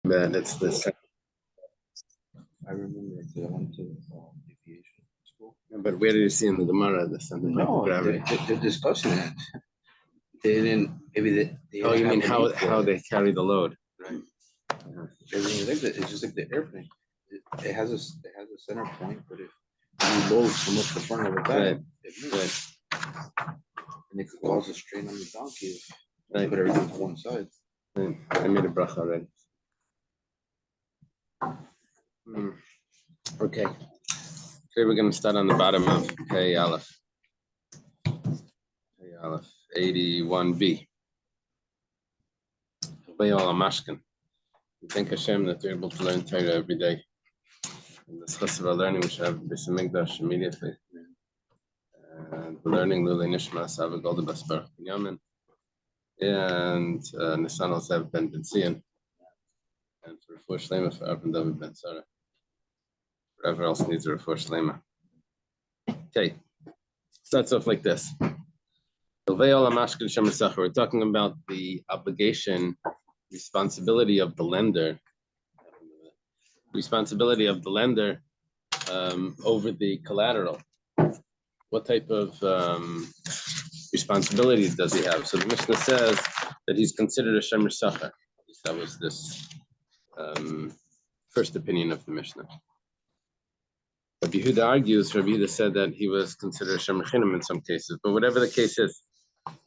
That's this. I remember I went to aviation school. But where did you see in the Gemara this on the No, gravity? they're discussing it. They didn't. Maybe they Oh, you mean have a how they carry the load? right? Everything like that. It's just like the airplane. It has a center point, but if you load so much the front of the back, it moves. And it could cause a strain on the donkey if you put everything to one side. Right. I made a bracha already. Okay. Today we're going to start on the bottom of Pei Aleph. Pei Aleph, 81b. We thank Hashem that we're able to learn Torah every day. In the schus of our learning, we should have Beis Hamikdash immediately. And we're learning Lulei Nishmas Ava Golda Bas Baruch Binyamin and Nisan Al-Zev Ben Bentzion, and for Refuah Shlema for Avram David Ben Sarah. Whoever else needs a Refuah Shlema. Okay, starts off like this. We're talking about the obligation, responsibility of the lender, over the collateral. What type of responsibilities does he have? So the Mishnah says that he's considered a shemer sacher. That was this first opinion of the Mishnah. Rabbi Yehuda argues, Rabbi Yehuda said that he was considered a shemer chinim in some cases, but whatever the case is,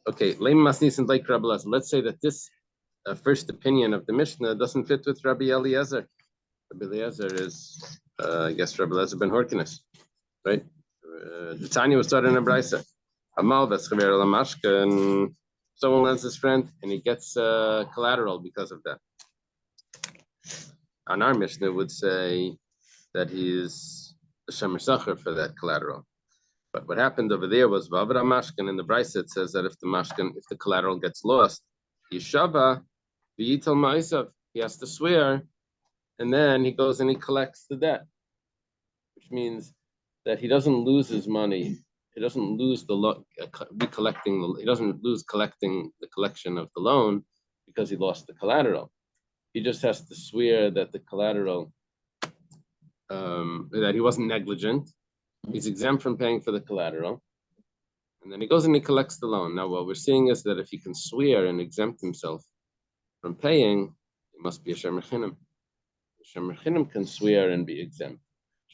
okay, let's say that this first opinion of the Mishnah doesn't fit with Rabbi Eliezer. Rabbi Eliezer is, I guess, Rabbi Eliezer ben Horkinus, right? The Tanya was started in a brisa. Amal v'schaver lamashka, and someone lends his friend, and he gets collateral because of that. And our Mishnah would say that he's a shemer sacher for that collateral. But what happened over there was v'avra mashkan. In the brisa it says that if the collateral gets lost, yishava v'yital ma'isav, he has to swear, and then he goes and he collects the debt, which means that he doesn't lose his money. He doesn't lose he doesn't lose collecting the collection of the loan because he lost the collateral. He just has to swear that the collateral, that he wasn't negligent. He's exempt from paying for the collateral. And then he goes and he collects the loan. Now, what we're seeing is that if he can swear and exempt himself from paying, he must be a shemer chinim. A shemer chinim can swear and be exempt.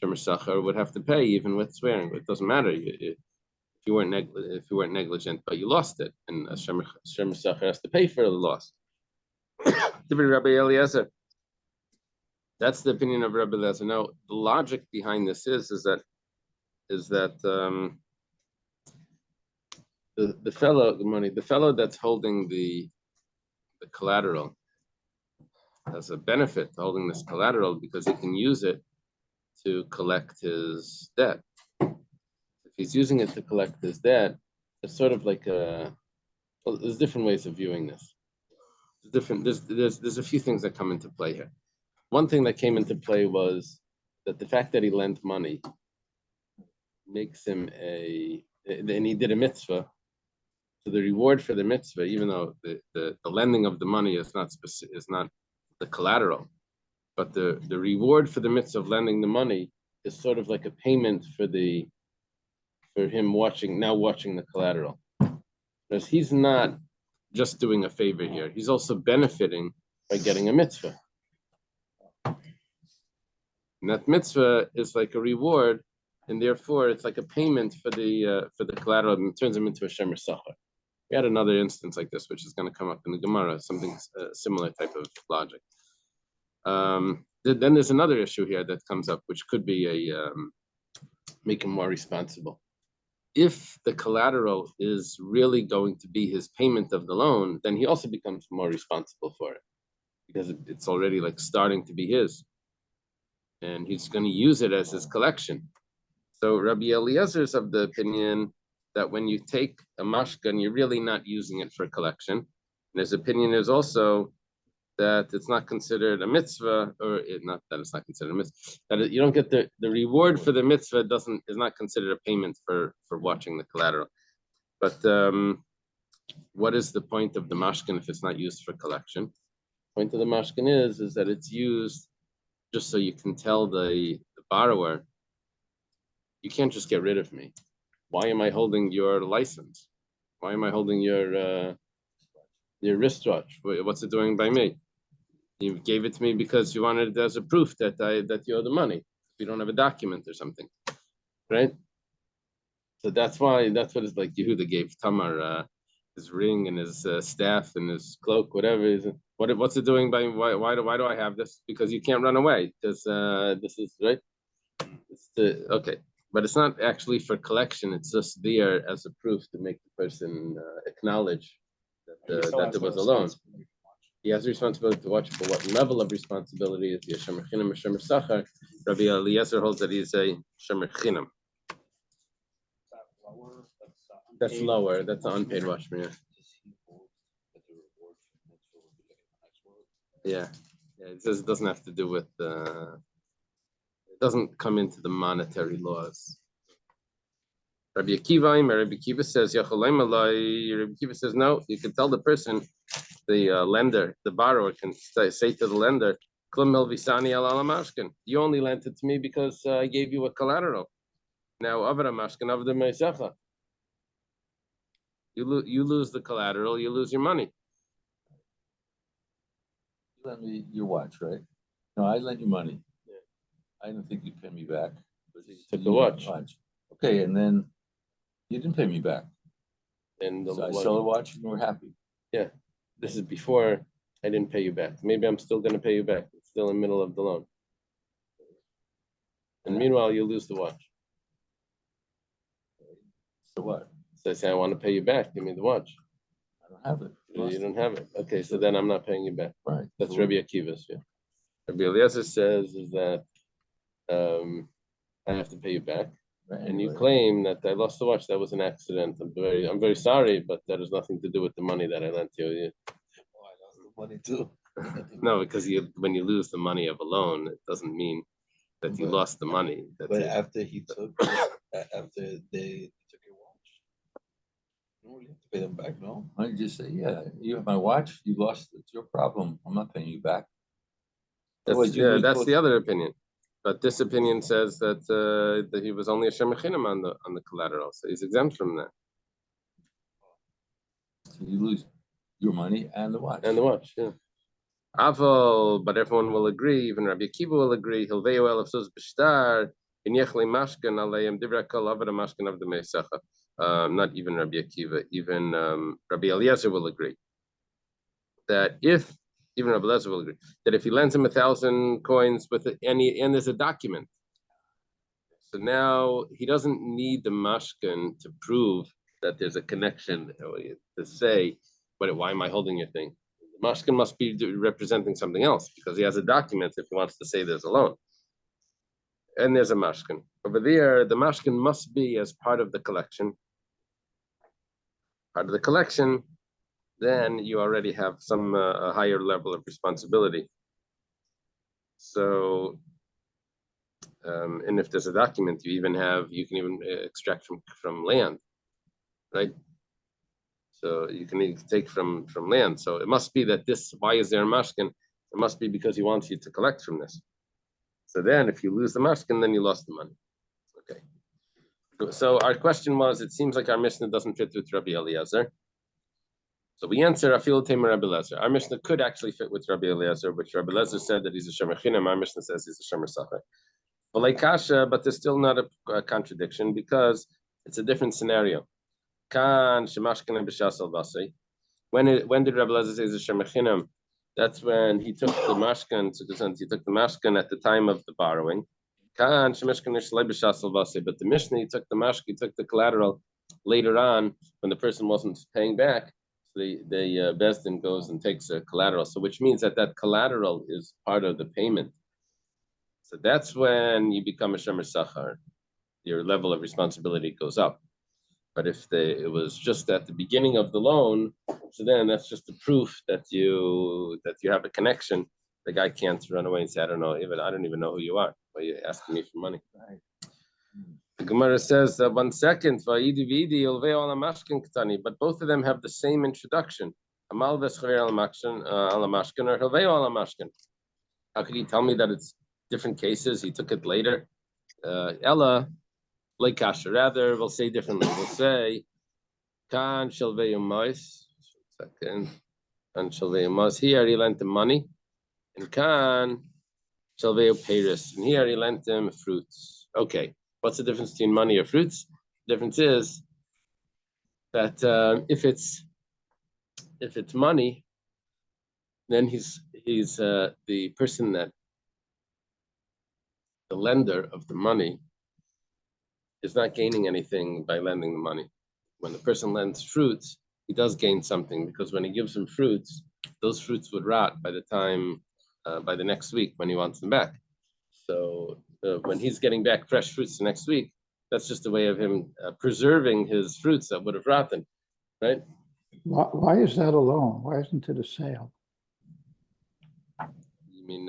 Shemer sacher would have to pay even with swearing. It doesn't matter if you weren't negligent, but you lost it, and a shemer sacher has to pay for the loss. Rabbi Eliezer. That's the opinion of Rabbi Eliezer. Now, the logic behind this is that the fellow that's holding the collateral has a benefit to holding this collateral because he can use it to collect his debt. If he's using it to collect his debt, it's sort of like there's different ways of viewing this. There's a few things that come into play here. One thing that came into play was that the fact that he lent money makes him and he did a mitzvah. So the reward for the mitzvah, even though the lending of the money is not the collateral, but the reward for the mitzvah of lending the money is sort of like a payment for him watching the collateral. Because he's not just doing a favor here; he's also benefiting by getting a mitzvah. And that mitzvah is like a reward, and therefore it's like a payment for the collateral, and it turns him into a shemer sacher. We had another instance like this, which is going to come up in the Gemara, something similar type of logic. Then there's another issue here that comes up, which could be make him more responsible. If the collateral is really going to be his payment of the loan, then he also becomes more responsible for it because it's already like starting to be his, and he's going to use it as his collection. So Rabbi Eliezer is of the opinion that when you take a mashkan, you're really not using it for collection. And his opinion is also that it's not considered a mitzvah, not that it's not considered a mitzvah, that you don't get the reward for the mitzvah is not considered a payment for watching the collateral. But what is the point of the mashkin if it's not used for collection? Point of the mashkin is that it's used just so you can tell the borrower, you can't just get rid of me. Why am I holding your license? Why am I holding your wristwatch? What's it doing by me? You gave it to me because you wanted it as a proof that you owe the money. If you don't have a document or something, right? So that's what it's like. Yehuda gave Tamar his ring and his staff and his cloak, whatever. What's it doing by me? Why do I have this? Because you can't run away. Because this is right. Okay, but it's not actually for collection. It's just there as a proof to make the person acknowledge that there was a loan. He has a responsibility to watch, but what level of responsibility is he a shemer chinam or shemer sachar? Rabbi Eliezer holds that he's a shemer chinam. That's lower. That's an unpaid watchman. Yeah. It says it doesn't have to do with. It doesn't come into the monetary laws. Rabbi Akiva says, Rabbi Akiva says, no, you can tell the person, the lender, the borrower can say to the lender, you only lent it to me because I gave you a collateral. Now, you lose the collateral, you lose your money. You lent me your watch, right? No, I lent you money. Yeah. I don't think you'd pay me back. But you took the watch. Okay, and then you didn't pay me back. And so I sell the watch and we're happy. Yeah. This is before I didn't pay you back. Maybe I'm still going to pay you back. It's still in the middle of the loan. And meanwhile, you lose the watch. So what? So I say, I want to pay you back. Give me the watch. I don't have it. You don't have it. Okay, so then I'm not paying you back. Right. That's Rabbi Akiva's. Yeah. Rabbi Eliezer says is that I have to pay you back. Right, and you claim that I lost the watch. That was an accident. I'm very sorry, but that has nothing to do with the money that I lent you. Oh, I lost the money too. No, because when you lose the money of a loan, it doesn't mean that you lost the money. But after he took, after they took your watch, you have to pay them back, no? I just say, yeah, you have my watch. You lost. It's your problem. I'm not paying you back. That's the other opinion. But this opinion says that he was only a shemer chinam on the collateral, so he's exempt from that. So you lose your money and the watch. And the watch, yeah. Aval, but everyone will agree. Even Rabbi Akiva will agree. Hilveu el afsus b'shtar v'niechlei mashkan aleim divra kol avada mashkan of the meisacha. Not even Rabbi Akiva, even Rabbi Eliezer will agree that even Rabbi Eliezer will agree that if he lends him 1,000 coins with and there's a document, so now he doesn't need the mashkin to prove that there's a connection to say, but why am I holding your thing? The mashkin must be representing something else because he has a document if he wants to say there's a loan. And there's a mashkin. Over there, the mashkin must be as part of the collection. Part of the collection, then you already have some a higher level of responsibility. So, and if there's a document, you can even extract from land, right? So you can take from land. So it must be that why is there a mashkin? It must be because he wants you to collect from this. So then if you lose the mashkin, then you lost the money. Okay. So our question was, it seems like our Mishnah doesn't fit with Rabbi Eliezer. So we answer, Afil Tamer Rabbi Eliezer. Our Mishnah could actually fit with Rabbi Eliezer, which Rabbi Eliezer said that he's a shemer chinam. Our Mishnah says he's a shemer sachar. But there's still not a contradiction because it's a different scenario. Kan shemashkin b'shasal v'asei. When did Rabbi Eliezer say he's a shemer chinam? That's when he took the mashkin. He took the mashkin at the time of the borrowing. Kan shemashkin b'shasal v'asei. But the Mishnah, he took the mashkin, he took the collateral later on when the person wasn't paying back. So the Bezdin goes and takes a collateral. So which means that collateral is part of the payment. So that's when you become a shemer sachar. Your level of responsibility goes up. But if it was just at the beginning of the loan, so then that's just a proof that you have a connection. The guy can't run away and say, I don't even know who you are. Why are you asking me for money? Right. The Gemara says, 1 second, but both of them have the same introduction. Amal v'schver al mashkin or hilveo al mashkin. How could he tell me that it's different cases? He took it later. Ella, like kasha. Rather, we'll say differently. We'll say kan shalveu mois. Second, kan shalveu mois. Here he lent him money, and kan shalveu peiris. And here he lent him fruits. Okay, what's the difference between money or fruits? The difference is that if it's money, then he's the person that the lender of the money is not gaining anything by lending the money. When the person lends fruits, he does gain something because when he gives him fruits, those fruits would rot by the time by the next week when he wants them back. So when he's getting back fresh fruits the next week, that's just a way of him preserving his fruits that would have rotten, right? Why is that alone? Why isn't it a sale? You mean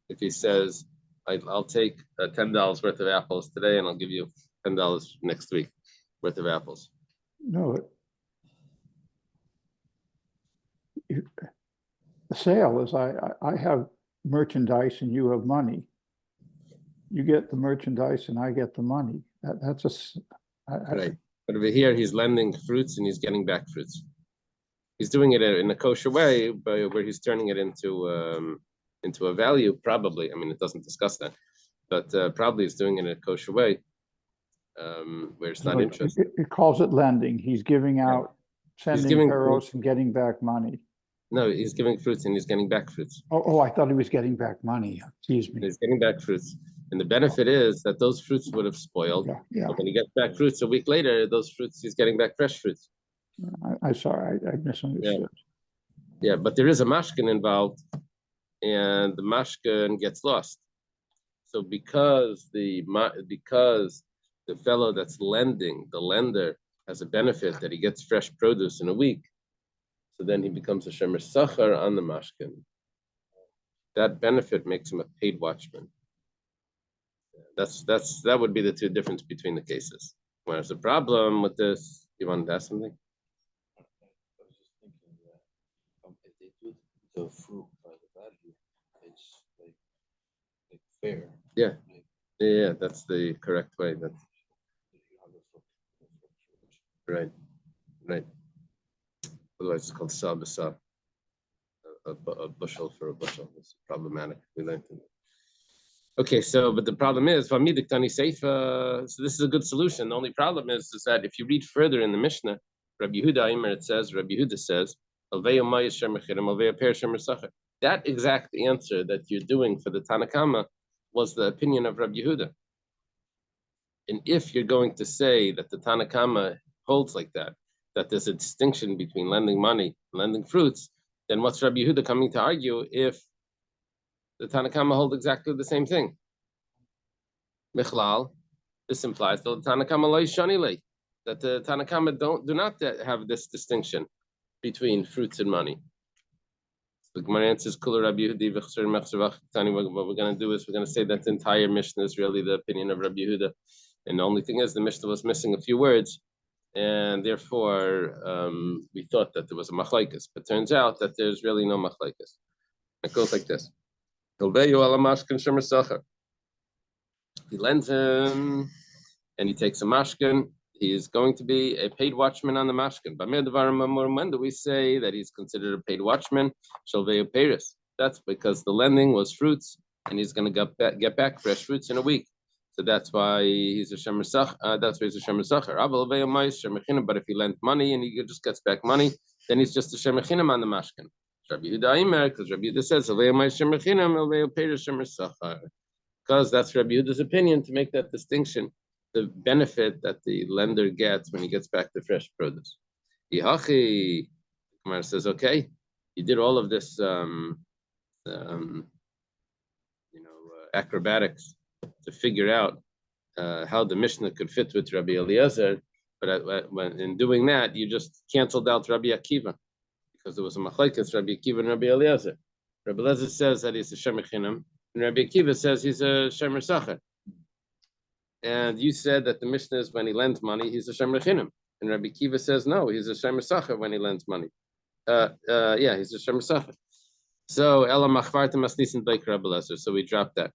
if he says, I'll take $10 worth of apples today and I'll give you $10 next week worth of apples. No. The sale is I have merchandise and you have money. You get the merchandise and I get the money. That's right. But over here, he's lending fruits and he's getting back fruits. He's doing it in a kosher way, where he's turning it into a value. Probably, I mean, it doesn't discuss that, but probably he's doing it in a kosher way, where it's not interest. It calls it lending. He's giving out, sending peros and getting back money. No, he's giving fruits and he's getting back fruits. Oh, I thought he was getting back money. Excuse me. He's getting back fruits. And the benefit is that those fruits would have spoiled. Yeah. But when he gets back fruits a week later, those fruits, he's getting back fresh fruits. I'm sorry, I misunderstood. Yeah, but there is a mashkin involved, and the mashkin gets lost. So because the fellow that's lending, the lender, has a benefit that he gets fresh produce in a week, so then he becomes a shemer sachar on the mashkin. That benefit makes him a paid watchman. That would be the two difference between the cases. Whereas the problem with this, you want to ask something? I was just thinking that if they do the fruit by the value, it's like fair. Yeah. Yeah, that's the correct way. That's right. Otherwise, it's called sab. A bushel for a bushel. It's problematic. We learned it. Okay, but the problem is, so this is a good solution. The only problem is that if you read further in the Mishnah, Rabbi Yehuda says, that exact answer that you're doing for the Tanakama was the opinion of Rabbi Yehuda. And if you're going to say that the Tanakama holds like that there's a distinction between lending money and lending fruits, then what's Rabbi Yehuda coming to argue if the Tanakama hold exactly the same thing? Michlal, this implies that the Tanakama lo yishanile, that the Tanakama do not have this distinction between fruits and money. The Gemara answers, what we're going to do is we're going to say that the entire Mishnah is really the opinion of Rabbi Yehuda. And the only thing is the Mishnah was missing a few words, and therefore we thought that there was a machlaikas, but turns out that there's really no machlaikas. It goes like this. He lends him and he takes a mashkin, he is going to be a paid watchman on the mashkin. But when do we say that he's considered a paid watchman? Shalveu peiris. That's because the lending was fruits, and he's going to get back fresh fruits in a week. So that's why he's a shemer sachar. That's why he's a shemer sachar. But if he lent money and he just gets back money, then he's just a shemer chinam on the mashkin. Rabbi Yehuda because Rabbi Yehuda says because that's Rabbi Yehuda's opinion to make that distinction, the benefit that the lender gets when he gets back the fresh produce. Yihachi, Gemara says, okay, you did all of this, acrobatics to figure out how the Mishnah could fit with Rabbi Eliezer, but when in doing that, you just canceled out Rabbi Akiva because there was a machlekes Rabbi Akiva and Rabbi Eliezer. Rabbi Eliezer says that he's a shemer chinam, and Rabbi Akiva says he's a shemer sachar. And you said that the Mishnah is when he lends money, he's a shemer chinam. And Rabbi Akiva says no, he's a shemer sachar when he lends money. Yeah, he's a Shomer Sacher. So Ella Machvarta Masnisin Bike Rabbi Lezer. So we drop that.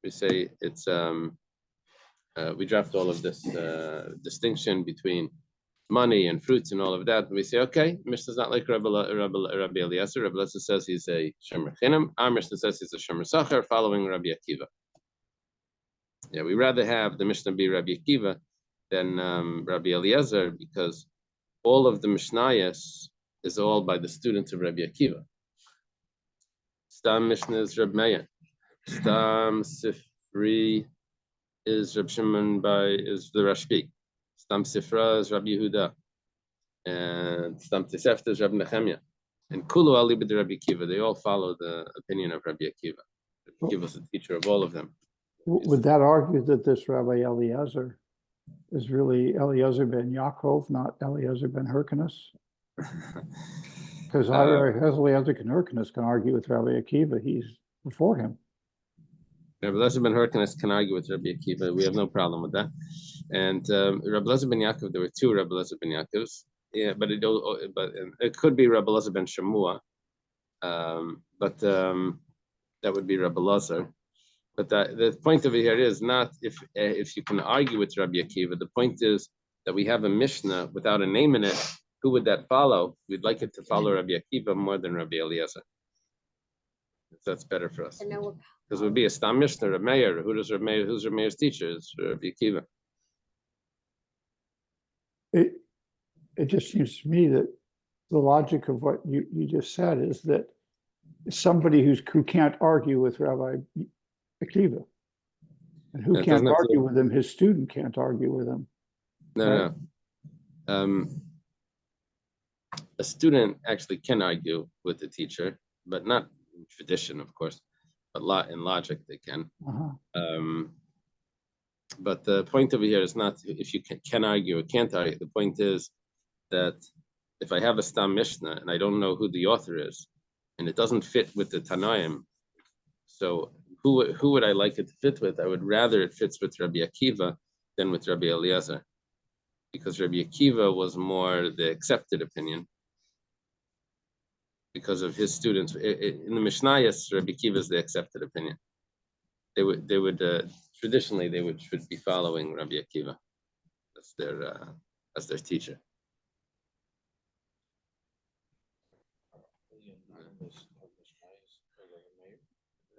We say it's we dropped all of this distinction between money and fruits and all of that. And we say, okay, Mishnah is not like Rabbi Eliezer. Rabbi Eliezer says he's a Shomer Chinam. Our Mishnah says he's a Shomer Sacher, following Rabbi Akiva. Yeah, we rather have the Mishnah be Rabbi Akiva than Rabbi Eliezer, because all of the Mishnayos is all by the students of Rabbi Akiva. Stam Mishnah is Rabbi Meir. Stam Sifri is Rabbi Shimon is the Rashbi. Stam Sifra is Rabbi Yehuda. And Stam Tisefta is Rabbi Nechemia. And Kulu Ali b'd Rabbi Akiva. They all follow the opinion of Rabbi Akiva. Rabbi Akiva was the teacher of all of them. Would that argue that this Rabbi Eliezer is really Eliezer ben Yaakov, not Eliezer ben Hyrcanus? Because Eliezer ben Hyrcanus can argue with Rabbi Akiva. He's before him. Rabbi Eliezer ben Hyrcanus can argue with Rabbi Akiva. We have no problem with that. And Rabbi Eliezer ben Yaakov, there were two Rabbi Eliezer ben Yaakovs. Yeah, but it could be Rabbi Eliezer ben Shemua. But that would be Rabbi Eliezer. But the point over here is not if you can argue with Rabbi Akiva. The point is that we have a Mishnah without a name in it. Who would that follow? We'd like it to follow Rabbi Akiva more than Rabbi Eliezer. That's better for us. Because it would be a Stam Mishnah, Rabbi Meir. Who's Rabbi Meir's teacher? It's Rabbi Akiva. It just seems to me that the logic of what you just said is that somebody who can't argue with Rabbi Akiva, and who can't argue with him, his student can't argue with him. No, no. A student actually can argue with the teacher, but not in tradition, of course, but in logic they can. But the point over here is not if you can argue or can't argue. The point is that if I have a Stam Mishnah and I don't know who the author is, and it doesn't fit with the Tanaim, so who would I like it to fit with? I would rather it fits with Rabbi Akiva than with Rabbi Eliezer, because Rabbi Akiva was more the accepted opinion because of his students. In the Mishnayos, Rabbi Akiva is the accepted opinion. They would traditionally should be following Rabbi Akiva as their teacher.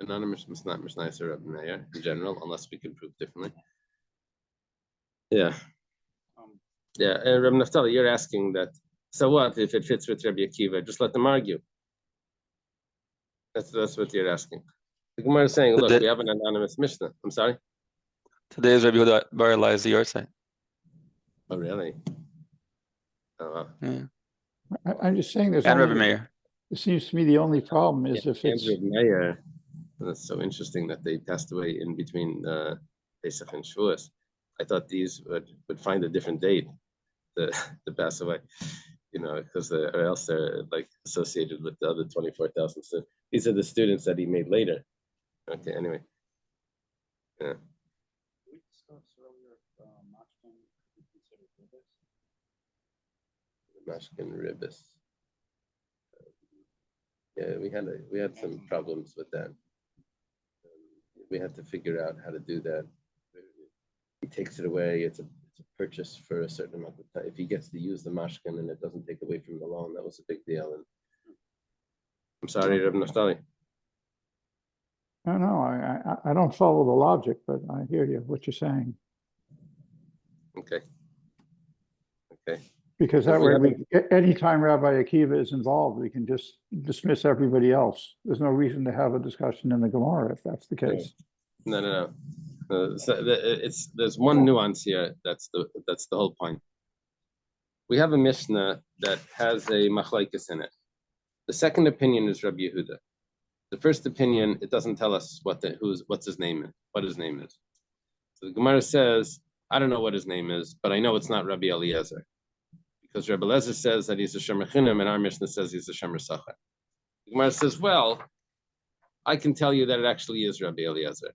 Anonymous is not Mishnayos or Rabbi Meir in general, unless we can prove differently. Yeah. Rabbi Naftali, you're asking that. So what if it fits with Rabbi Akiva? Just let them argue. That's what you're asking. The Gemara is saying, look, we have an anonymous Mishnah. I'm sorry? Today is Rabbi Yehuda Bar Eliezer, your side. Oh, really? Oh, wow. Yeah. I'm just saying there's and Rabbi Meir. It seems to me the only problem is if it's... Rabbi Meir, that's so interesting that they passed away in between Pesach and Shavuos. I thought these would find a different date to pass away, because or else they're like associated with the other 24,000. So these are the students that he made later. Okay, anyway. Yeah. We discussed earlier Mashkin could be considered ribis. Mashkin ribis. Yeah, we had some problems with that. We had to figure out how to do that. He takes it away. It's a purchase for a certain amount of time. If he gets to use the mashkin and it doesn't take away from the loan, that was a big deal. And I'm sorry, Rabbi Naftali. No, I don't follow the logic, but I hear you, what you're saying. Okay. Because that way, anytime Rabbi Akiva is involved, we can just dismiss everybody else. There's no reason to have a discussion in the Gemara if that's the case. No. There's one nuance here. That's the whole point. We have a Mishnah that has a machlokes in it. The second opinion is Rabbi Yehuda. The first opinion, it doesn't tell us what his name is. So the Gemara says, I don't know what his name is, but I know it's not Rabbi Eliezer, because Rabbi Eliezer says that he's a Shomer Chinam, and our Mishnah says he's a Shomer Sacher. The Gemara says, well, I can tell you that it actually is Rabbi Eliezer,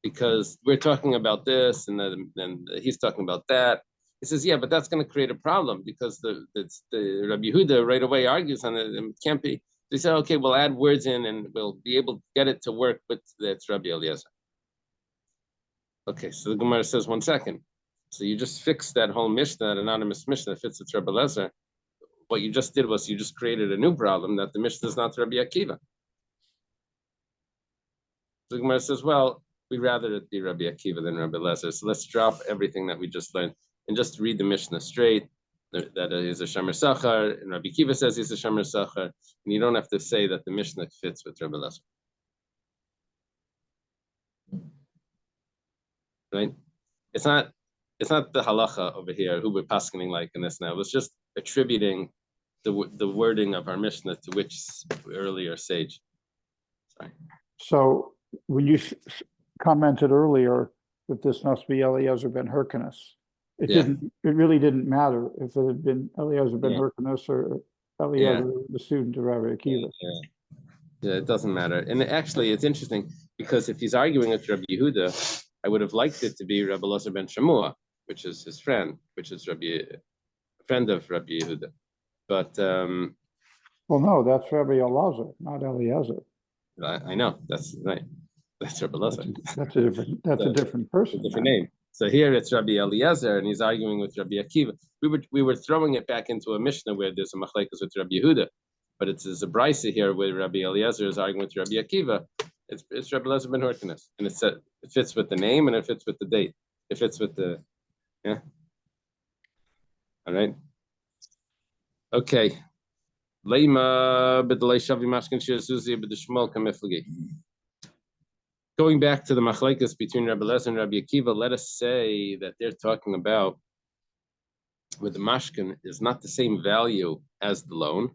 because we're talking about this, and then he's talking about that. He says, yeah, but that's going to create a problem because the Rabbi Yehuda right away argues on it. And it can't be. They say, okay, we'll add words in and we'll be able to get it to work, but that's Rabbi Eliezer. Okay, so the Gemara says, 1 second. So you just fixed that whole Mishnah, that anonymous Mishnah that fits with Rabbi Eliezer. What you just did was you just created a new problem that the Mishnah is not Rabbi Akiva. The Gemara says, well, we'd rather it be Rabbi Akiva than Rabbi Eliezer. So let's drop everything that we just learned and just read the Mishnah straight. That is a Shomer Sachar, and Rabbi Akiva says he's a Shomer Sachar, and you don't have to say that the Mishnah fits with Rabbi Eliezer. Right? It's not the halacha over here who we're paskening like in this now. It was just attributing the wording of our Mishnah to which earlier sage. Sorry. So when you commented earlier that this must be Eliezer ben Hyrcanus, it really didn't matter if it had been Eliezer ben Hyrcanus or Eliezer, the student of Rabbi Akiva. Yeah, it doesn't matter. And actually, it's interesting because if he's arguing with Rabbi Yehuda, I would have liked it to be Rabbi Eliezer ben Shammua, which is his friend, which is a friend of Rabbi Yehuda. But well, no, that's Rabbi Elazar, not Eliezer. I know that's right. That's Rabbi Elazar. That's a different person. A different name. So here it's Rabbi Eliezer, and he's arguing with Rabbi Akiva. We were throwing it back into a Mishnah where there's a machlekes with Rabbi Yehuda, but it's a brisa here where Rabbi Eliezer is arguing with Rabbi Akiva. It's Rabbi Eliezer ben Hyrcanus, and it fits with the name and it fits with the date. It fits with the All right. Okay. Going back to the machlekes between Rabbi Eliezer and Rabbi Akiva, let us say that they're talking about where the mashkin is not the same value as the loan.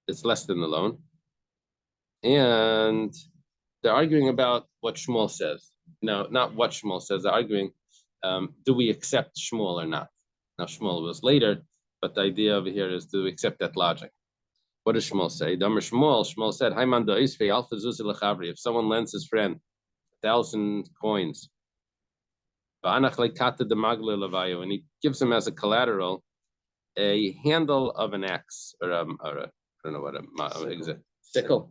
It's less than the loan. And they're arguing about what Shmuel says. No, not what Shmuel says. They're arguing, do we accept Shmuel or not? Now, Shmuel was later, but the idea over here is, do we accept that logic? What does Shmuel say? Shmuel said, if someone lends his friend 1,000 coins, and he gives him as a collateral a handle of an axe, or I don't know what a sickle.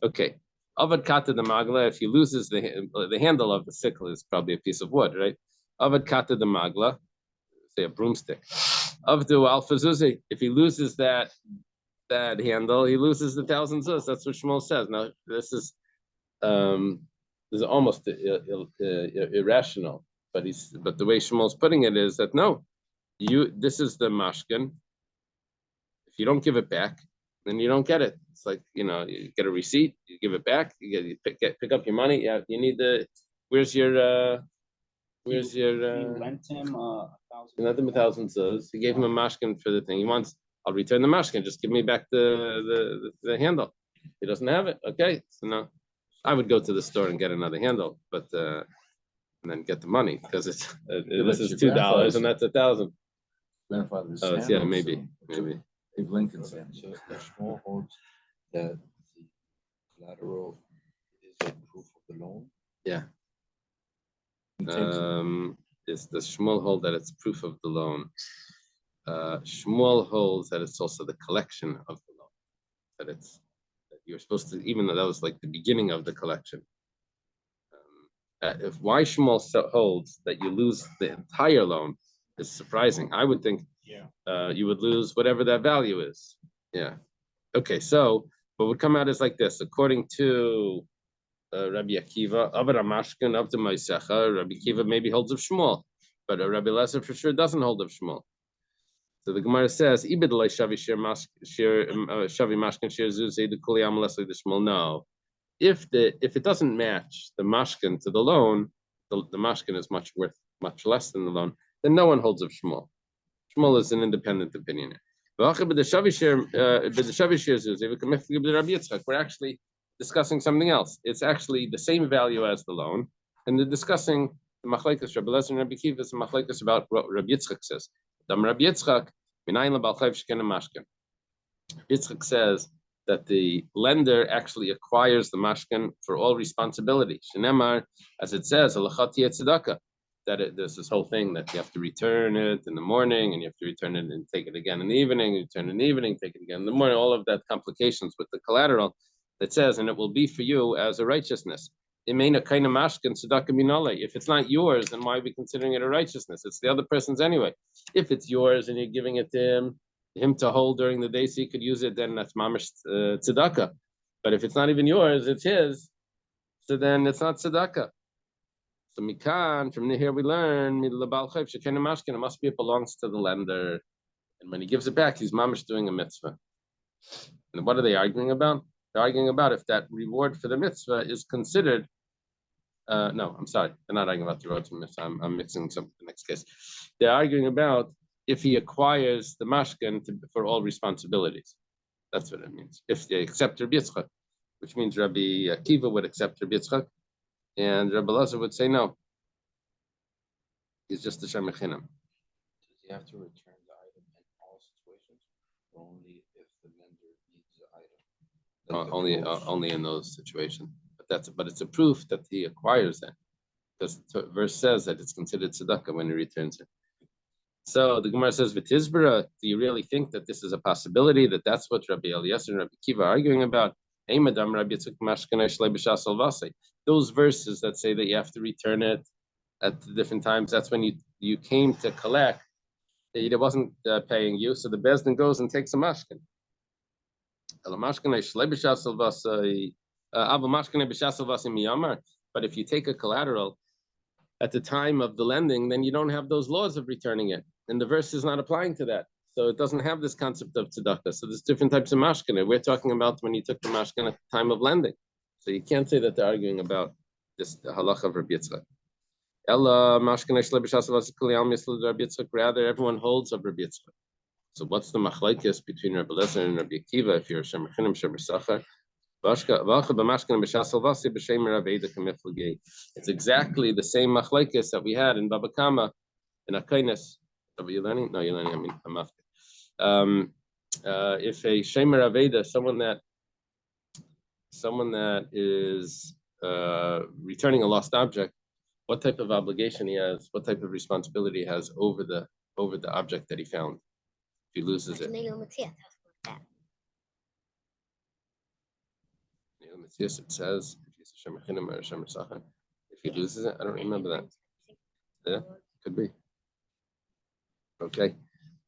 Okay. Avad kata the magla, if he loses the handle of the sickle is probably a piece of wood, right? Avad kata the magla, say a broomstick. Avdu alfa zuzi, if he loses that handle, he loses the 1,000 zuz. That's what Shmuel says. Now this is almost irrational, but the way Shmuel's putting it is that no, this is the mashkin. If you don't give it back, then you don't get it. It's like, you get a receipt, you give it back, you pick up your money. Yeah, you need where's your You lent him 1,000. Lent him 1,000 zuz. He gave him a mashkin for the thing. He wants, I'll return the mashkin. Just give me back the handle. He doesn't have it. Okay, so now I would go to the store and get another handle, but and then get the money because this is $2 and that's 1,000. Grandfather's maybe. If Lincoln said so, Shmuel holds that the collateral is a proof of the loan. Yeah. He Is the Shmuel hold that it's proof of the loan? Shmuel holds that it's also the collection of the loan. That you're supposed to, even though that was like the beginning of the collection. Why Shmuel holds that you lose the entire loan is surprising. I would think you would lose whatever that value is. Yeah. Okay, so what would come out is like this. According to Rabbi Akiva, of Ramashkin, of the Maisecha, Rabbi Akiva maybe holds of Shmuel, but Rabbi Eliezer for sure doesn't hold of Shmuel. So the Gemara says, no. If it doesn't match the mashkin to the loan, the mashkin is much less than the loan, then no one holds of Shmuel. Shmuel is an independent opinion. We're actually discussing something else. It's actually the same value as the loan, and they're discussing the machlekes Rabbi Eliezer and Rabbi Akiva is a machlekes about what Rabbi Yitzchak says. Rabbi Yitzchak says that the lender actually acquires the mashkin for all responsibility. Shenemar, as it says, that there's this whole thing that you have to return it in the morning, and you have to return it and take it again in the evening, return it in the evening, take it again in the morning, all of that complications with the collateral that says, and it will be for you as a righteousness. It may not kind of mashkin tzedakah minole. If it's not yours, then why are we considering it a righteousness? It's the other person's anyway. If it's yours and you're giving it to him to hold during the day so he could use it, then that's mamish tzedakah. But if it's not even yours, it's his, so then it's not tzedakah. So mikan, from here we learn, it must be it belongs to the lender. And when he gives it back, he's mamish doing a mitzvah. And what are they arguing about? They're arguing about if that reward for the mitzvah is considered. No, I'm sorry. They're not arguing about the reward for the mitzvah. I'm mixing some the next case. They're arguing about if he acquires the mashkin for all responsibilities. That's what it means. If they accept Rabbi Yitzchak, which means Rabbi Akiva would accept Rabbi Yitzchak, and Rabbi Elazar would say no. He's just the Shem Echinam. Does he have to return the item in all situations, or only if the lender needs the item? Only in those situations. But it's a proof that he acquires it, because the verse says that it's considered tzedakah when he returns it. So the Gemara says, "V'tizbara, do you really think that this is a possibility? That that's what Rabbi Eliezer and Rabbi Kiva are arguing about? Those verses that say that you have to return it at different times. That's when you came to collect. It wasn't paying you, so the bezdin goes and takes a mashkin. But if you take a collateral at the time of the lending, then you don't have those laws of returning it. And the verse is not applying to that. So it doesn't have this concept of tzedakah. So there's different types of mashkin. We're talking about when you took the mashkin at the time of lending. So you can't say that they're arguing about this halacha of Rabbi Yitzchak. Rather, everyone holds of Rabbi Yitzchak. So what's the machlekes between Rabbi Eliezer and Rabbi Akiva if you're a shemer chinim shemer sachar? It's exactly the same machlekes that we had in Baba Kama in Akainis. Are you learning? No, you're learning. I mean, I'm after. If a shemer aveda, someone that is returning a lost object, what type of obligation he has, what type of responsibility he has over the object that he found if he loses it. Yes, it says if he's a shemer chinim or a shemer sachar. If he loses it, I don't remember that. Yeah, could be. Okay,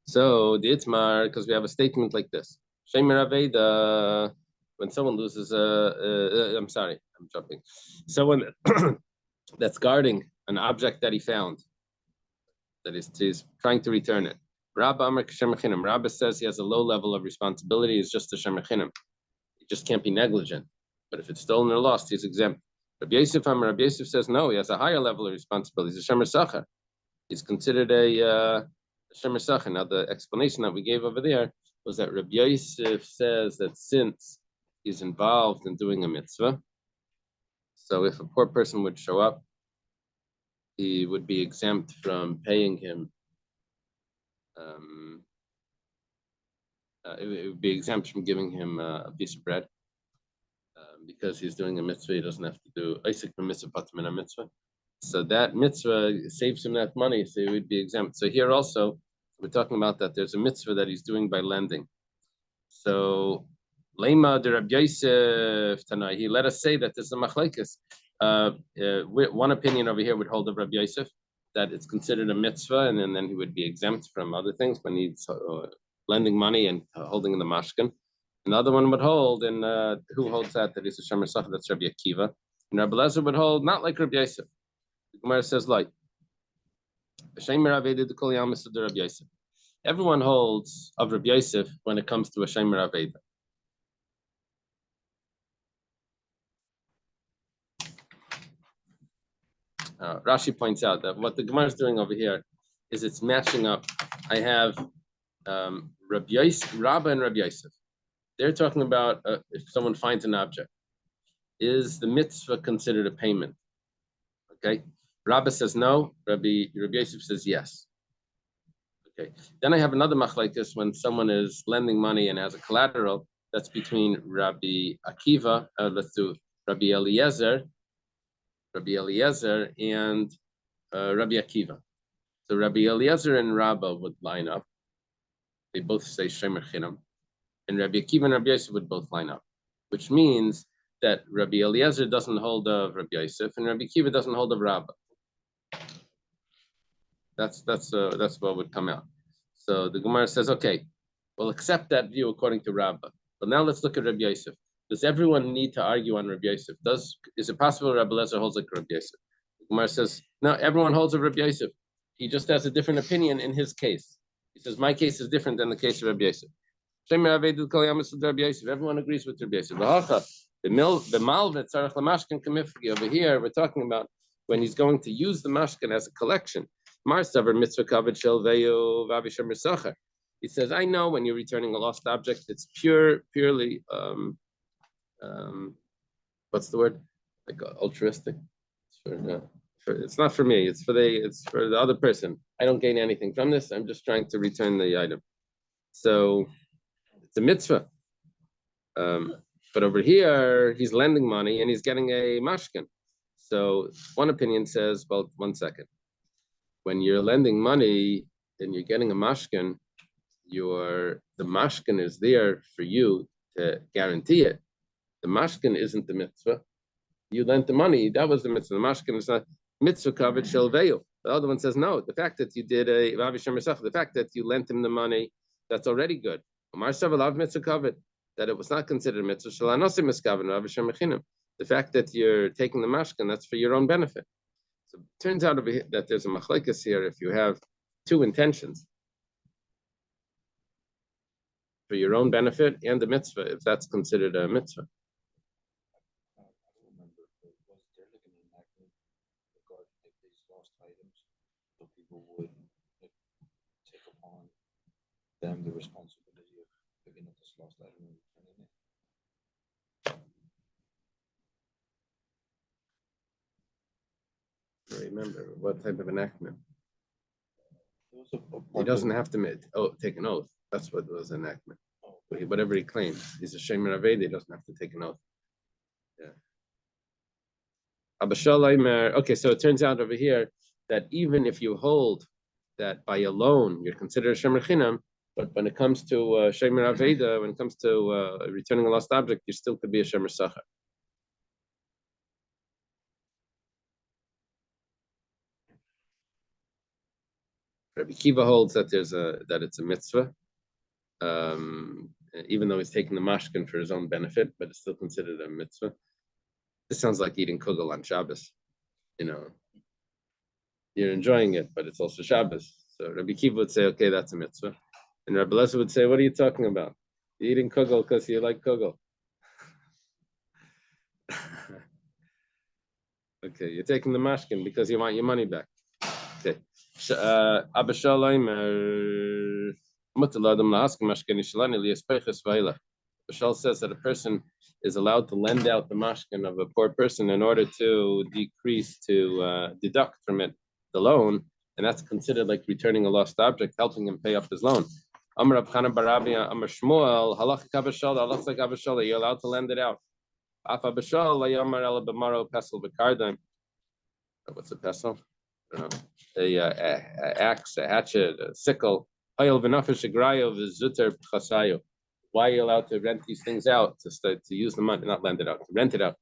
so the Itzmar, because we have a statement like this: shemer aveda, when someone loses I'm sorry, I'm jumping. Someone that's guarding an object that he found, that he's trying to return it. Rabba Amar shemer chinim. Rabba says he has a low level of responsibility. He's just a shemer chinim. He just can't be negligent. But if it's stolen or lost, he's exempt. Rabbi Yosef says no, he has a higher level of responsibility. He's a shemer sachar. He's considered a shemer sachar. Now, the explanation that we gave over there was that Rabbi Yosef says that since he's involved in doing a mitzvah, so if a poor person would show up, he would be exempt from paying him. It would be exempt from giving him a piece of bread. Because he's doing a mitzvah, he doesn't have to do Isaac mitzvah, patim a mitzvah. So that mitzvah saves him that money, so he would be exempt. So here also, we're talking about that there's a mitzvah that he's doing by lending. So, Lema de Rabbi Yosef Tanai, he let us say that there's a machlekes. One opinion over here would hold of Rabbi Yosef that it's considered a mitzvah, and then he would be exempt from other things when he's lending money and holding in the mashkin. Another one would hold, and who holds that is a shemer sachar, that's Rabbi Akiva. And Rabbi Eliezer would hold not like Rabbi Yosef. The Gemara says like, Rabbi Yosef. Everyone holds of Rabbi Yosef when it comes to a shemer aveda. Rashi points out that what the Gemara is doing over here is it's matching up. I have Rabbi Yosef, Rabba and Rabbi Yosef. They're talking about if someone finds an object, is the mitzvah considered a payment? Okay, Rabba says no. Rabbi Yosef says yes. Okay, then I have another machlekes when someone is lending money and has a collateral. that's between Rabbi Akiva, let's do Rabbi Eliezer and Rabbi Akiva. So Rabbi Eliezer and Rabbah would line up. They both say Shemer Chinam. And Rabbi Akiva and Rabbi Yosef would both line up, which means that Rabbi Eliezer doesn't hold of Rabbi Yosef and Rabbi Akiva doesn't hold of Rabbah. That's what would come out. So the Gemara says, okay, we'll accept that view according to Rabbah. But now let's look at Rabbi Yosef. Does everyone need to argue on Rabbi Yosef? Is it possible Rabbi Eliezer holds like Rabbi Yosef? The Gemara says, no, everyone holds of Rabbi Yosef. He just has a different opinion in his case. He says, my case is different than the case of Rabbi Yosef. Everyone agrees with Rabbi Yosef. Over here, we're talking about when he's going to use the mashkin as a collection. He says, I know when you're returning a lost object, it's purely, what's the word? Like altruistic. It's not for me. It's for the other person. I don't gain anything from this. I'm just trying to return the item. So it's a mitzvah. But over here, he's lending money and he's getting a mashkin. So one opinion says, well, 1 second. When you're lending money and you're getting a mashkin, the mashkin is there for you to guarantee it. The mashkin isn't the mitzvah. You lent the money, that was the mitzvah. The mashkin is not mitzvah kavod shel veil. The other one says, no, the fact that you did the fact that you lent him the money, that's already good. That it was not considered mitzvah. The fact that you're taking the mashkin, that's for your own benefit. So it turns out over here that there's a machlekes here if you have two intentions. For your own benefit and the mitzvah, if that's considered a mitzvah. I don't remember, but was there like an enactment regarding like these lost items, so people would like take upon them the responsibility of picking up this lost item and returning it? Remember what type of enactment? There was a He doesn't have to take an oath. That's what was enactment. Whatever he claims, he's a Shemer Aved. He doesn't have to take an oath. Yeah. Okay, so it turns out over here that even if you hold that by a loan you're considered a Shemer Chinam, but when it comes to Shemer Aveda, when it comes to returning a lost object, you still could be a Shemer Sachar. Rabbi Kiva holds that that it's a mitzvah, even though he's taking the mashkin for his own benefit, but it's still considered a mitzvah. This sounds like eating kugel on Shabbos. You're enjoying it, but it's also Shabbos. So Rabbi Kiva would say, okay, that's a mitzvah. And Rabbi Eliezer would say, what are you talking about? You're eating kugel because you like kugel. Okay, you're taking the mashkin because you want your money back. Okay. Abba Shalom, Bashal says that a person is allowed to lend out the mashkin of a poor person in order to deduct from it the loan, and that's considered like returning a lost object, helping him pay off his loan. Amar Rab Chana bar Rabbi, Amar Shmuel, halach kabashal, halach like abashal, you're allowed to lend it out. Af abashal, layamar el b'maro pesel v'kardim. What's a pesel? I don't know. A axe, a hatchet, a sickle. Why are you allowed to rent these things out to use the money, not lend it out, to rent it out?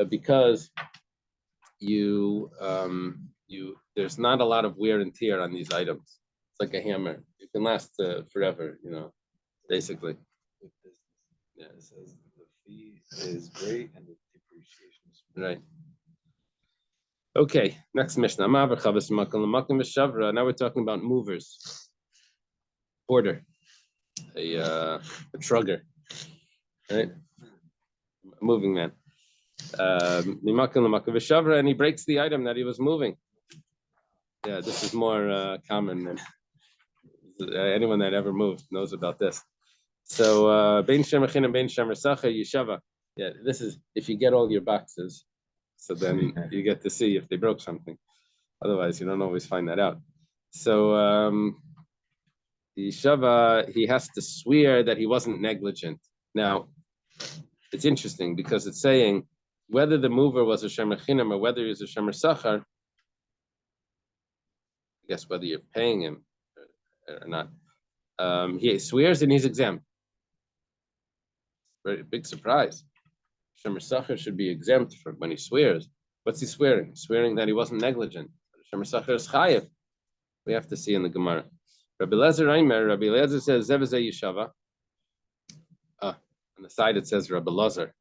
Because there's not a lot of wear and tear on these items. It's like a hammer; it can last forever, basically. Yeah, it says the fee is great and the depreciation is right. Okay, next Mishnah. Now we're talking about movers. Porter, a trugger, right? A moving man. And he breaks the item that he was moving. Yeah, this is more common than anyone that ever moved knows about this. So, Bein Shemachin and Bein Shemer Yeshava. Yeah, this is if you get all your boxes. So then you get to see if they broke something. Otherwise, you don't always find that out. So Yeshava, he has to swear that he wasn't negligent. Now, It's interesting because it's saying whether the mover was a shemer chinam or whether he was a shemer sachar. I guess whether you're paying him or not, he swears and he's exempt. Very big surprise. Shemer sachar should be exempt from when he swears. What's he swearing? Swearing that he wasn't negligent. Shemer sachar is chayiv. We have to see in the Gemara. Rabbi Eliezer says Zevazeh Yeshava. On the side it says Rabbi Lazar.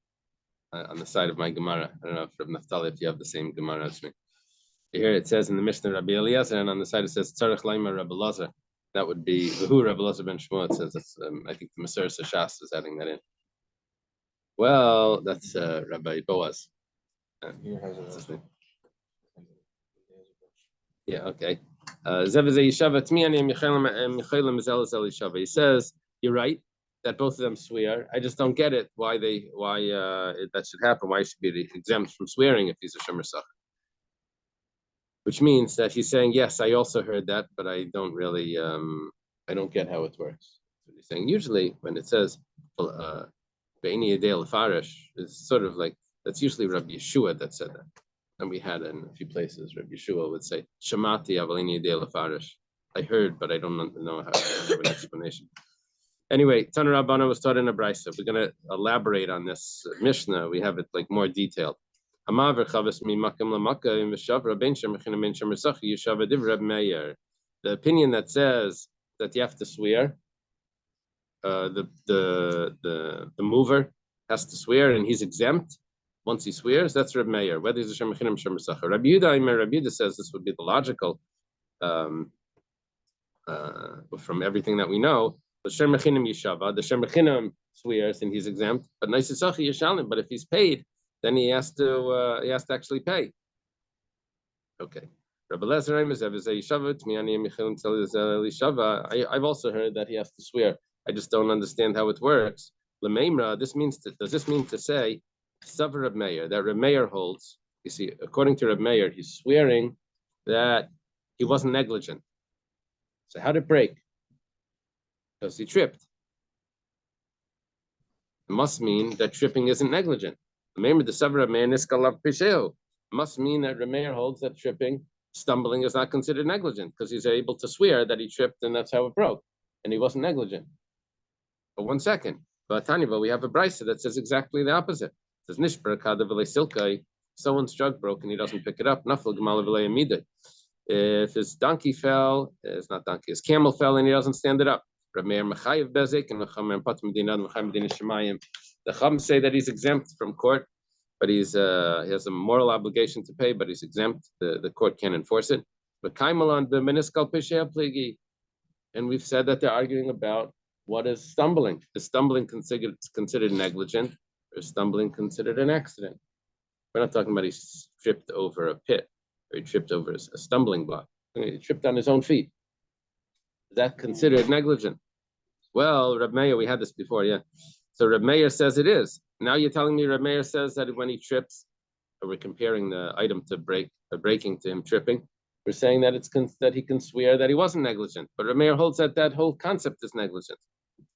On the side of my Gemara. I don't know if Rabbi Naftali, if you have the same Gemara as me. Here it says in the Mishnah Rabbi Eliezer, and on the side it says Tzarech Laima Rabbi Lazar. That would be V'hu Rabbi Lazar ben Shmuel. It says that's, I think the Maser Sashas is adding that in. Well, that's Rabbi Boaz. Here has What's his a. name? Yeah, okay. He says, you're right, that both of them swear. I just don't get it, why that should happen, why he should be exempt from swearing if he's a Shemer Sachar. Which means that he's saying, yes, I also heard that, but I don't really, I don't get how it works. So he's saying, usually when it says, Be'ini Yedei Lefarish, it's sort of like, that's usually Rabbi Yeshua that said that. And we had in a few places, Rabbi Yeshua would say, Shamati Avalini Yedei Lefarish. I heard, but I don't know how to have an explanation. Anyway, Tana Rabbana was taught in a brisa. We're going to elaborate on this Mishnah. We have it like more detailed. The opinion that says that you have to swear, the mover has to swear and he's exempt once he swears, that's Reb Meir, whether he's a Shemer Chinam, Shemer Sachar. Rabbi Yehuda says this would be the logical, from everything that we know. The Shemer Chinam Yishava, the Shemer Chinam swears and he's exempt, but Naisi Sachi Yishalim. But if he's paid, then he has to actually pay. Okay. Rabbi Lezer I've also heard that he has to swear. I just don't understand how it works. L'meimra, does this mean to say Savar Reb Meir, that Reb Meir holds? You see, according to Reb Meir, he's swearing that he wasn't negligent. So how did it break? Because he tripped. It must mean that tripping isn't negligent. Remember, the Savar Reb Meir niskalav pisheo must mean that Reb Meir holds that stumbling is not considered negligent because he's able to swear that he tripped and that's how it broke, and he wasn't negligent. But 1 second, but Tanya, we have a brisa that says exactly the opposite. It says Nishbar Kadavale Silkai, someone's jug broke and he doesn't pick it up. Nafal Gamalavale. If his donkey fell, it's not donkey, his camel fell and he doesn't stand it up. The Chum say that he's exempt from court, but he has a moral obligation to pay, but he's exempt. The court can't enforce it. But Kaimalan the meniskal pesheya pligi, and we've said that they're arguing about what is stumbling. Is stumbling considered negligent, or is stumbling considered an accident? We're not talking about he tripped over a pit, or he tripped over a stumbling block. He tripped on his own feet. Is that considered negligent? Well, Reb Meir, we had this before, yeah. So Reb Meir says it is. Now you're telling me Reb Meir says that when he trips, or we're comparing the item to breaking to him tripping, we're saying that that he can swear that he wasn't negligent. But Reb Meir holds that whole concept is negligent.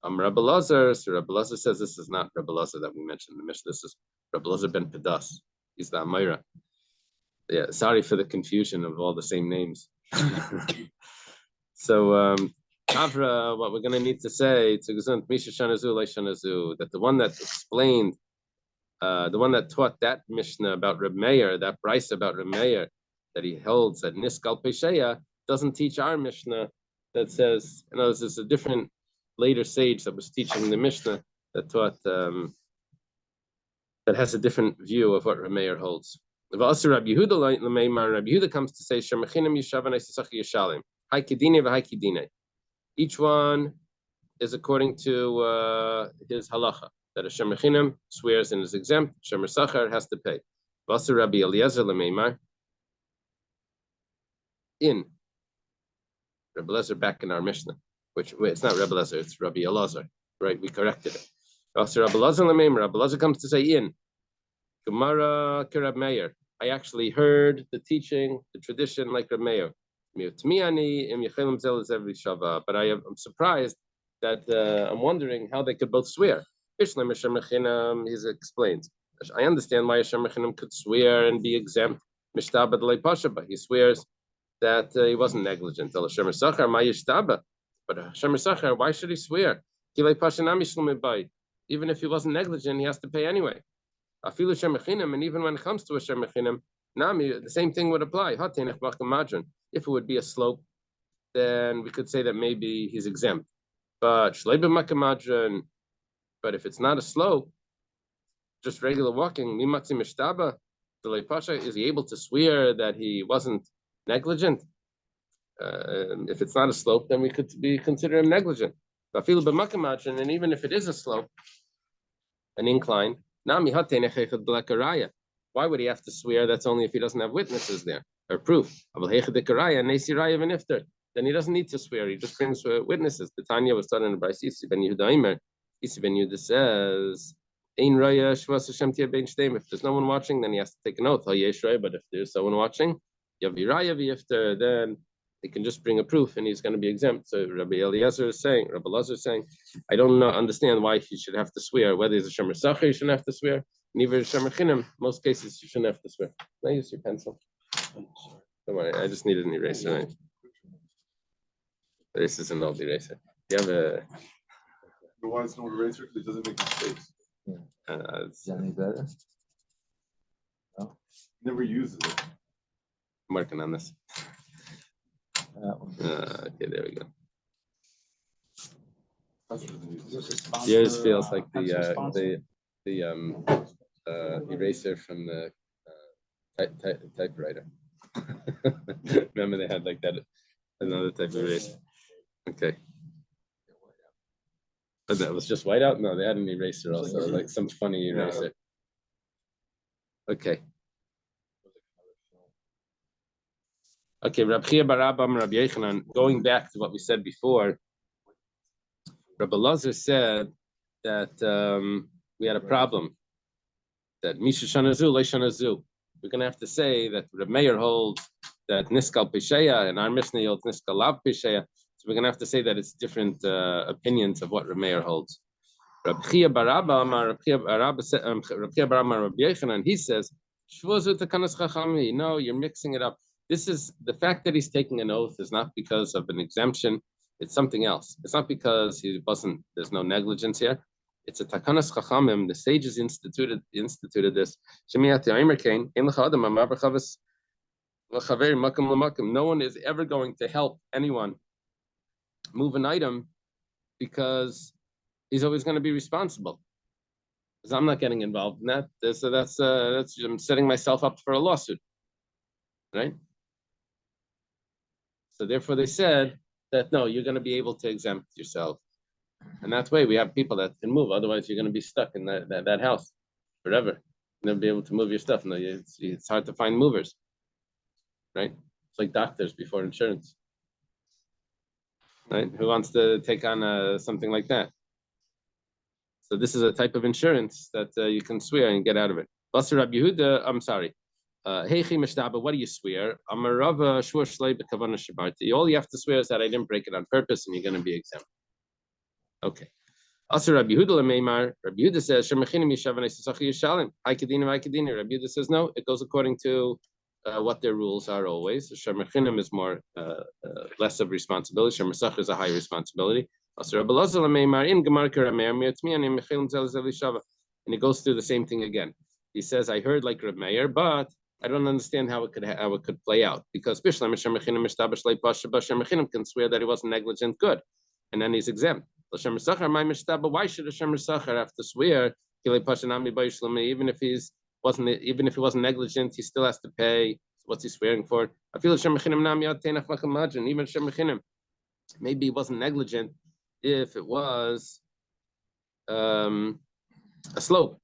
Rabbi Lazar, so Rabbi Lazar says this is not Rabbi Lazar that we mentioned in the Mishnah. This is Rabbi Lazar ben Pedas. He's the Amira. Yeah, sorry for the confusion of all the same names. So Avra, what we're going to need to say to Misha Shanazu, Shanazu, that the one that explained, the one that taught that Mishnah about Reb Meir, that Bryce about Reb Meir, that he holds that Niskal Pesheya, doesn't teach our Mishnah that says, this is a different later sage that was teaching the Mishnah that taught, that has a different view of what Reb Meir holds. Rabbi Yehuda comes to say, Shemachinam Yishav and Isisach Yishalim. Each one is according to his halacha, that a Shemer Chinam swears and is exempt, Shemer Sachar has to pay. V'asur Rabbi Eliezer l'meimar, in Rabbi Eliezer back in our Mishnah, which it's not Rabbi Eliezer, it's Rabbi Elazar, right? We corrected it. V'asur Rabbi Eliezer l'meimar, Rabbi Eliezer comes to say in Gemara Reb Meir. I actually heard the teaching, the tradition like Reb Meir. But I'm surprised that I'm wondering how they could both swear. He explains. I understand why a Shemachinam could swear and be exempt. Mishtaba d'lei pasha, but he swears that he wasn't negligent. But Hashem Sachar, why should he swear? Even if he wasn't negligent, he has to pay anyway. And even when it comes to a Shemachinam, Nami, the same thing would apply. If it would be a slope, then we could say that maybe he's exempt. But if it's not a slope, just regular walking, is he able to swear that he wasn't negligent? If it's not a slope, then we could consider him negligent. And even if it is a slope, an incline, why would he have to swear? That's only if he doesn't have witnesses there or proof. Then he doesn't need to swear. He just brings witnesses. The Tanya was taught in the Bryce Isi ben Yehuda says, if there's no one watching, then he has to take an oath. But if there's someone watching, then he can just bring a proof and he's going to be exempt. So Rabbi Lazar is saying, I don't understand why he should have to swear. Whether he's a Shomer Sacher, he shouldn't have to swear. Neither is Shomer Chinim. Most cases, you shouldn't have to swear. Can I use your pencil? Don't worry, I just needed an eraser. Right? This is an old eraser. Do you have a... Why it's an old eraser? Because it doesn't make mistakes. Is that any better? Never uses it. I'm working on this. Okay, there we go. Yours feels like the eraser from the typewriter. Remember they had like that, another type of eraser. Okay. But that was just whiteout? No, they had an eraser also, like some funny eraser. Okay. Okay, Rabbi Chia bar Abba and Rabbi Yochanan, going back to what we said before, Rabbi Lazar said that we had a problem, that Misha Shanazu, Le Shanazu. We're going to have to say that Rabbi Meir holds that Niskal Pisheya, and our Mishnah holds Niskal Lav Pisheya. So we're going to have to say that it's different opinions of what Rabbi Meir holds. Rabbi Chia bar Abba and Rabbi Yochanan, he says, no, you're mixing it up. This is the fact that he's taking an oath is not because of an exemption. It's something else. It's not because there's no negligence here. It's a takanas chachamim. The sages instituted this. No one is ever going to help anyone move an item because he's always going to be responsible. Because I'm not getting involved in that. So that's I'm setting myself up for a lawsuit, right? So therefore they said that no, you're going to be able to exempt yourself. And that way we have people that can move. Otherwise you're going to be stuck in that house forever. You'll never be able to move your stuff. No, it's hard to find movers, right? It's like doctors before insurance, right? Who wants to take on something like that? So this is a type of insurance that you can swear and get out of it. Basar Rabbi Yehuda, I'm sorry. Heichi Mishtaba, what do you swear? Amarava Shur Shlei B'Kavana Shabarti. All you have to swear is that I didn't break it on purpose, and you're going to be exempt. Okay. Also, Rabbi Yehuda Lemeimar. Rabbi Yehuda says Shemachinim Yishav and Isasachi Yishalim. Hakedina, Hakedina. Rabbi Yehuda says no. It goes according to what their rules are always. Shemachinim is more less of responsibility. Shemasach is a high responsibility. Also, Rabbi Lazar Lemeimar in Gemara Karameir Miatmianim Mechilim Zelzel Yishava. And he goes through the same thing again. He says, I heard like Rabbi Meir, but I don't understand how it could play out, because Bishlam Shemachinim can swear that he wasn't negligent, good, and then he's exempt. Why should a Shomer Sacher have to swear even if he wasn't negligent, he still has to pay? What's he swearing for? I feel even Shemachinim, maybe he wasn't negligent if it was a slope.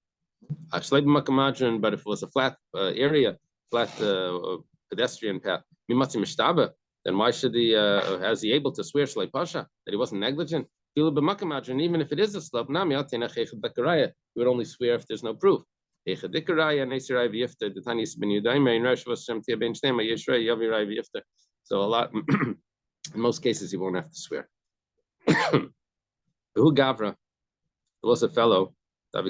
But if it was a flat area, flat pedestrian path, then why should he? Has he able to swear Shlei Pasha that he wasn't negligent? Even if it is a slope, we would only swear if there's no proof. So a lot, in most cases, he won't have to swear. There was a fellow He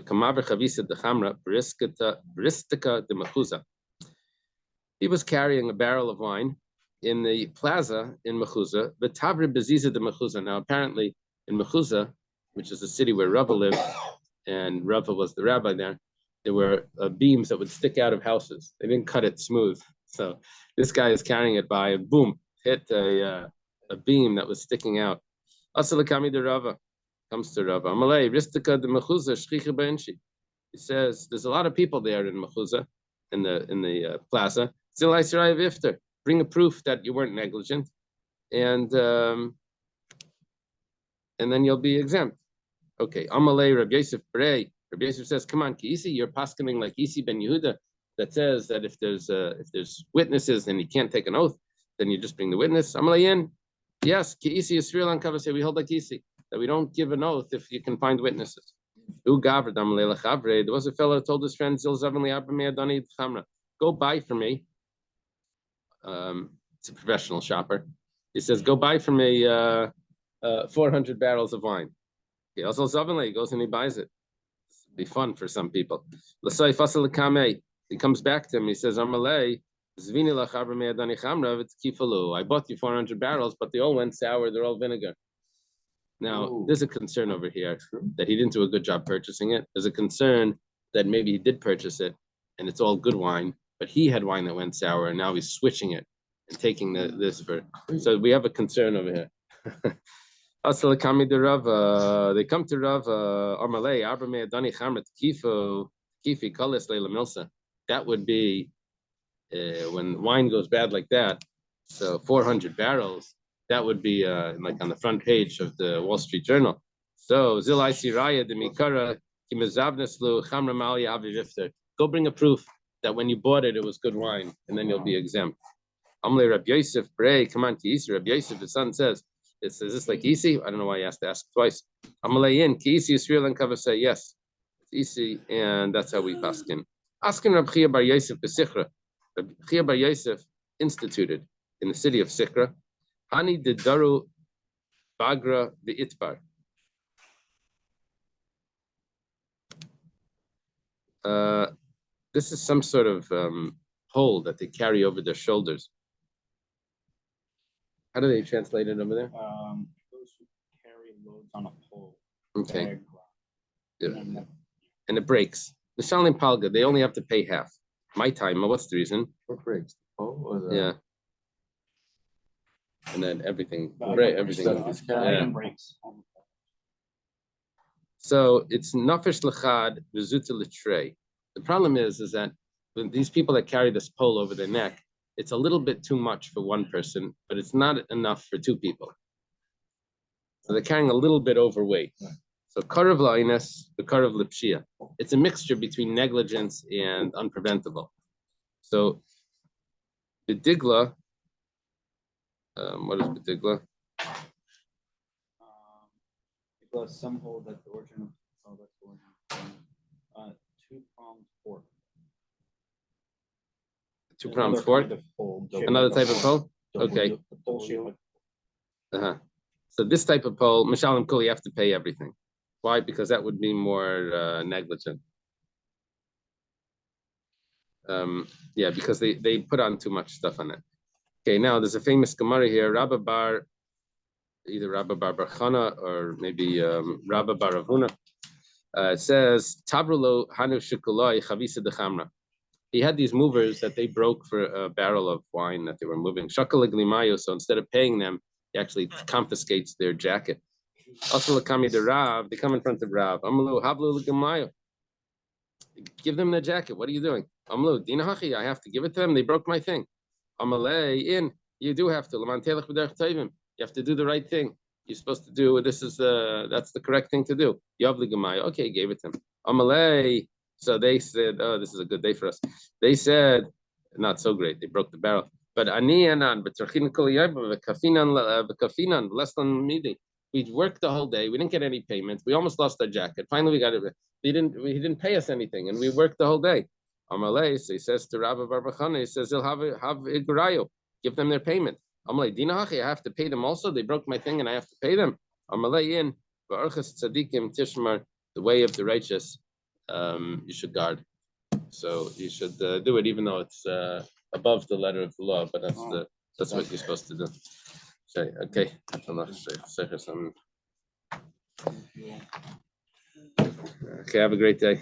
was carrying a barrel of wine in the plaza in Mechuzah, the Tavri Beziza de Mechuzah. Now, apparently, in Mechuzah, which is the city where Rava lived, and Rava was the rabbi there were beams that would stick out of houses. They didn't cut it smooth. So this guy is carrying it by, and boom, hit a beam that was sticking out. Asalakami de Rava comes to Rava. Amalei Ristika de Mechuzah Shchicha Benshi. He says there's a lot of people there in Mechuzah, in the plaza. Zilai Sirai Vifter. Bring a proof that you weren't negligent, and then you'll be exempt. Okay. Amalei Rabbi Yosef Brei. Rabbi Yosef says, "Come on, Kiisi, you're paskening like Isi ben Yehuda, that says that if there's witnesses and he can't take an oath, then you just bring the witness." Amalayin, yes, Kiisi Yisrael and Kavase, we hold like Isi, that we don't give an oath if you can find witnesses. There was a fellow who told his friend Zil Zavan Adoni Chamra, go buy for me. It's a professional shopper. He says, go buy for me 400 barrels of wine. He also Zavan goes and he buys it. It'd be fun for some people. He comes back to him. He says, I bought you 400 barrels, but they all went sour. They're all vinegar. Now, there's a concern over here that he didn't do a good job purchasing it. There's a concern that maybe he did purchase it and it's all good wine, but he had wine that went sour and now he's switching it and taking this for. So we have a concern over here. They come to Rav, Armalei, Abrame Adani Chamrat, Kifi, Kalis Leila Milsa. That would be when wine goes bad like that. So 400 barrels, that would be like on the front page of the Wall Street Journal. So Zilai Siraya de Mikara, Kimazavneslu, Chamra Mali Avivifter. Go bring a proof that when you bought it, it was good wine, and then you'll be exempt. Amle Rabbi Yosef Brei, come on, Kiisi. Rabbi Yosef, the son says, is this like Isi? I don't know why you asked to ask twice. Amalein, Kiisi Yisrael and Kava say yes. It's Isi, and that's how we paskin. Asking Rabbi Chia Bar Yosef B'Sichra. Rabbi Chia Bar Yosef instituted in the city of Sichra. Hani de Daru Bagra the Itbar. This is some sort of pole that they carry over their shoulders. How do they translate it over there? Those who carry loads on a pole. Okay. Yeah. And it breaks. The Shalim Palga, they only have to pay half. My time, what's the reason? What breaks? Yeah. And then everything. Breaks. So it's nafesh lechad v'zuta l'trei. The problem is that when these people that carry this pole over their neck, it's a little bit too much for one person, but it's not enough for two people. So they're carrying a little bit overweight. Right. So karav la'ines, the karav l'pshia. It's a mixture between negligence and unpreventable. So the digla, what is the digla? Some hold that the origin of two-pronged fork. Two-pronged fork? Another type of pole? Okay. So this type of pole, Mishalim Kul, you have to pay everything. Why? Because that would be more negligent. Yeah, because they put on too much stuff on it. Okay, now there's a famous Gemara here, either Rabba Bar Barchana or maybe Rabba Bar Ravuna. It says, Tabrulo Hanu Shikuloi Chavisa de Chamra. He had these movers that they broke for a barrel of wine that they were moving. Shakalaglimayo, so instead of paying them, he actually confiscates their jacket. Also, Lakami de Rav, they come in front of Rav. Amalu Hablu Lagamayo. Give them the jacket. What are you doing? Amalu, Dinahachi, I have to give it to them. They broke my thing. Amalei, you do have to. You have to do the right thing. You're supposed to do that's the correct thing to do. Yavli Gamai. Okay, he gave it to him. Amalei. So they said, oh, this is a good day for us. They said, not so great. They broke the barrel. But aniyanan, but kafinan, less than midi. We worked the whole day. We didn't get any payments. We almost lost our jacket. Finally, we got it. He didn't pay us anything, and we worked the whole day. Amalei, so he says to Rabbi Barbachana, he says he'll have igurayo, give them their payment. Amalei, dinahachi, I have to pay them also. They broke my thing, and I have to pay them. Amalei in ba'archas tzadikim tishmar, the way of the righteous you should guard. So you should do it even though it's above the letter of the law, but that's what you're supposed to do. Okay. Okay, have a great day.